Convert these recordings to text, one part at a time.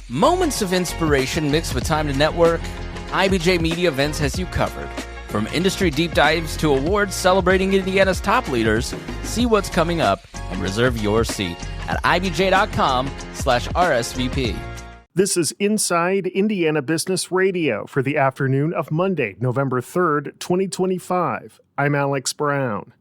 Moments of inspiration mixed with time to network, IBJ Media Events has you covered. From industry deep dives to awards celebrating Indiana's top leaders, see what's coming up and reserve your seat at ibj.com/RSVP. This is Inside Indiana Business Radio for the afternoon of Monday, November 3rd, 2025. I'm Alex Brown.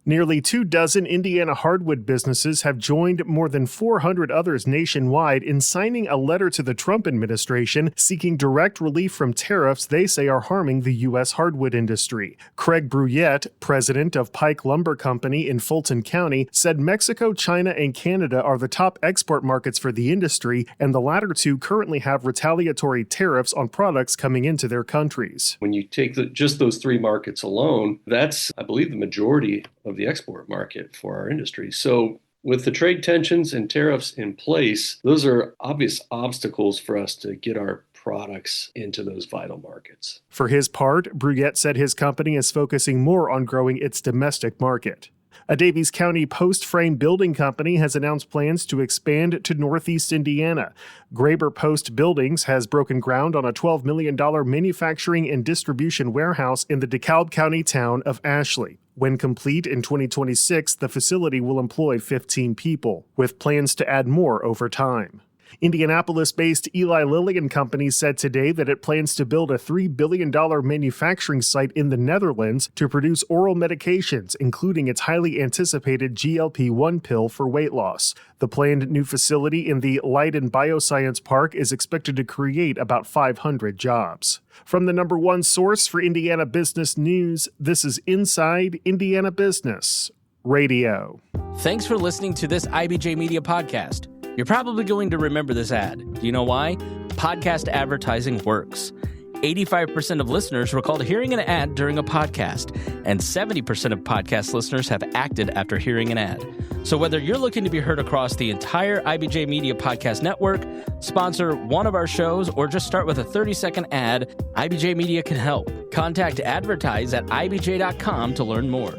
Nearly 24 Indiana hardwood businesses have joined more than 400 others nationwide in signing a letter to the Trump administration seeking direct relief from tariffs they say are harming the U.S. hardwood industry. Craig Bruyette, president of Pike Lumber Company in Fulton County, said Mexico, China, and Canada are the top export markets for the industry, and the latter two currently have retaliatory tariffs on products coming into their countries. When you take just those three markets alone, that's, I believe, the majority of the export market for our industry. So with the trade tensions and tariffs in place, those are obvious obstacles for us to get our products into those vital markets. For his part, Bruyette said his company is focusing more on growing its domestic market. A Daviess County post-frame building company has announced plans to expand to Northeast Indiana. Graber Post Buildings has broken ground on a $12 million manufacturing and distribution warehouse in the DeKalb County town of Ashley. When complete in 2026, the facility will employ 15 people, with plans to add more over time. Indianapolis-based Eli Lilly and Co said today that it plans to build a $3 billion manufacturing site in the Netherlands to produce oral medications, including its highly anticipated GLP-1 pill for weight loss. The planned new facility in the Leiden Bioscience Park is expected to create about 500 jobs. From the number one source for Indiana business news, this is Inside Indiana Business Radio. Thanks for listening to this IBJ Media podcast. You're probably going to remember this ad. Do you know why? Podcast advertising works. 85% of listeners recalled hearing an ad during a podcast, and 70% of podcast listeners have acted after hearing an ad. So whether you're looking to be heard across the entire IBJ Media Podcast Network, sponsor one of our shows, or just start with a 30-second ad, IBJ Media can help. Contact advertise at ibj.com to learn more.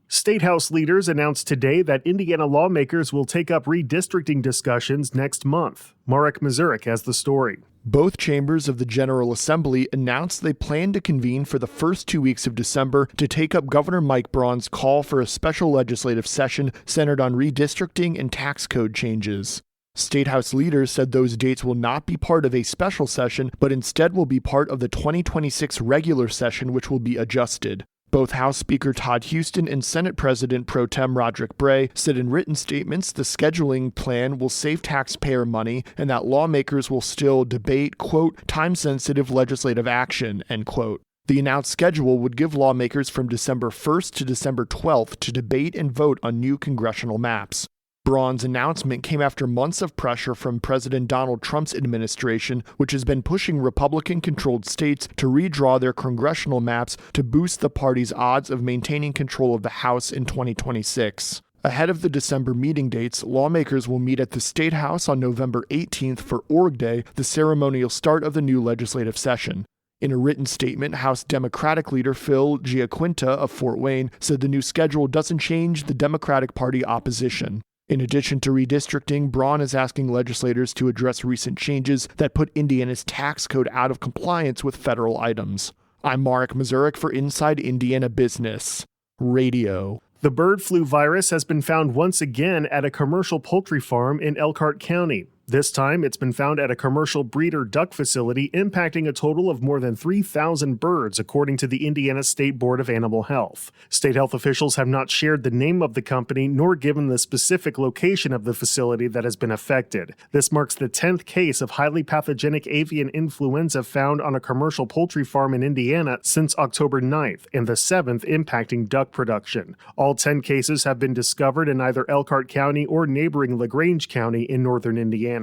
Statehouse leaders announced today that Indiana lawmakers will take up redistricting discussions next month. Marek Mazurek has the story. Both chambers of the General Assembly announced they plan to convene for the first 2 weeks of December to take up Governor Mike Braun's call for a special legislative session centered on redistricting and tax code changes. Statehouse leaders said those dates will not be part of a special session, but instead will be part of the 2026 regular session, which will be adjusted. Both House Speaker Todd Houston and Senate President Pro Tem Roderick Bray said in written statements the scheduling plan will save taxpayer money and that lawmakers will still debate, quote, time-sensitive legislative action, end quote. The announced schedule would give lawmakers from December 1st to December 12th to debate and vote on new congressional maps. Braun's announcement came after months of pressure from President Donald Trump's administration, which has been pushing Republican-controlled states to redraw their congressional maps to boost the party's odds of maintaining control of the House in 2026. Ahead of the December meeting dates, lawmakers will meet at the Statehouse on November 18th for Org Day, the ceremonial start of the new legislative session. In a written statement, House Democratic leader Phil Giaquinta of Fort Wayne said the new schedule doesn't change the Democratic Party opposition. In addition to redistricting, Braun is asking legislators to address recent changes that put Indiana's tax code out of compliance with federal items. I'm Marek Mazurek for Inside Indiana Business Radio. The bird flu virus has been found once again at a commercial poultry farm in Elkhart County. This time, it's been found at a commercial breeder duck facility, impacting a total of more than 3,000 birds, according to the Indiana State Board of Animal Health. State health officials have not shared the name of the company nor given the specific location of the facility that has been affected. This marks the 10th case of highly pathogenic avian influenza found on a commercial poultry farm in Indiana since October 9th, and the 7th impacting duck production. All 10 cases have been discovered in either Elkhart County or neighboring LaGrange County in northern Indiana.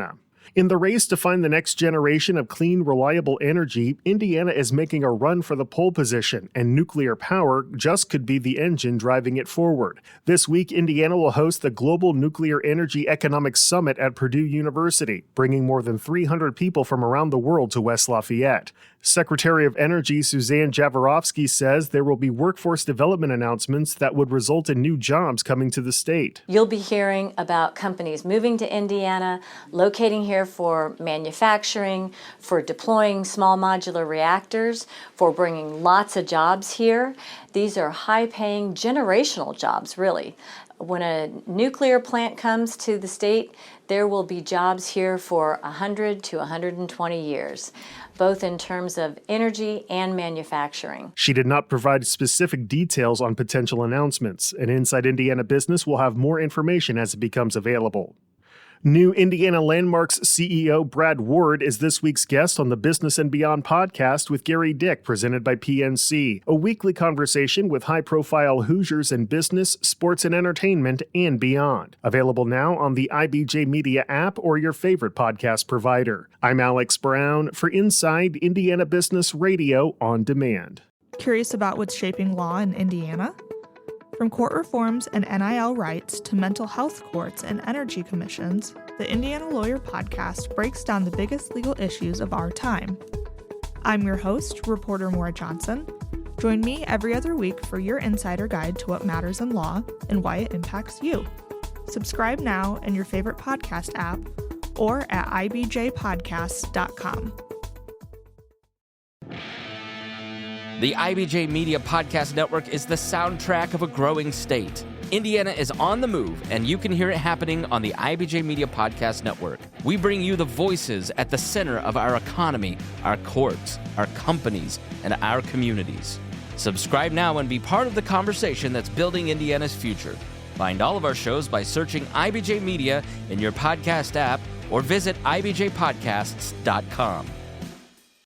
In the race to find the next generation of clean, reliable energy, Indiana is making a run for the pole position, and nuclear power just could be the engine driving it forward. This week, Indiana will host the Global Nuclear Energy Economic Summit at Purdue University, bringing more than 300 people from around the world to West Lafayette. Secretary of Energy Suzanne Jaworowski says there will be workforce development announcements that would result in new jobs coming to the state. You'll be hearing about companies moving to Indiana, locating here here for manufacturing, for deploying small modular reactors, for bringing lots of jobs here. These are high-paying generational jobs, really. When a nuclear plant comes to the state, there will be jobs here for 100 to 120 years, both in terms of energy and manufacturing. She did not provide specific details on potential announcements, and Inside Indiana Business will have more information as it becomes available. New Indiana Landmarks CEO Brad Ward is this week's guest on the Business and Beyond podcast with Gary Dick, presented by PNC, a weekly conversation with high-profile Hoosiers in business, sports, and entertainment, and beyond. Available now on the IBJ Media app or your favorite podcast provider. I'm Alex Brown for Inside Indiana Business Radio on Demand. Curious about what's shaping law in Indiana? From court reforms and NIL rights to mental health courts and energy commissions, the Indiana Lawyer Podcast breaks down the biggest legal issues of our time. I'm your host, reporter Maura Johnson. Join me every other week for your insider guide to what matters in law and why it impacts you. Subscribe now in your favorite podcast app or at ibjpodcasts.com. The IBJ Media Podcast Network is the soundtrack of a growing state. Indiana is on the move, and you can hear it happening on the IBJ Media Podcast Network. We bring you the voices at the center of our economy, our courts, our companies, and our communities. Subscribe now and be part of the conversation that's building Indiana's future. Find all of our shows by searching IBJ Media in your podcast app or visit ibjpodcasts.com.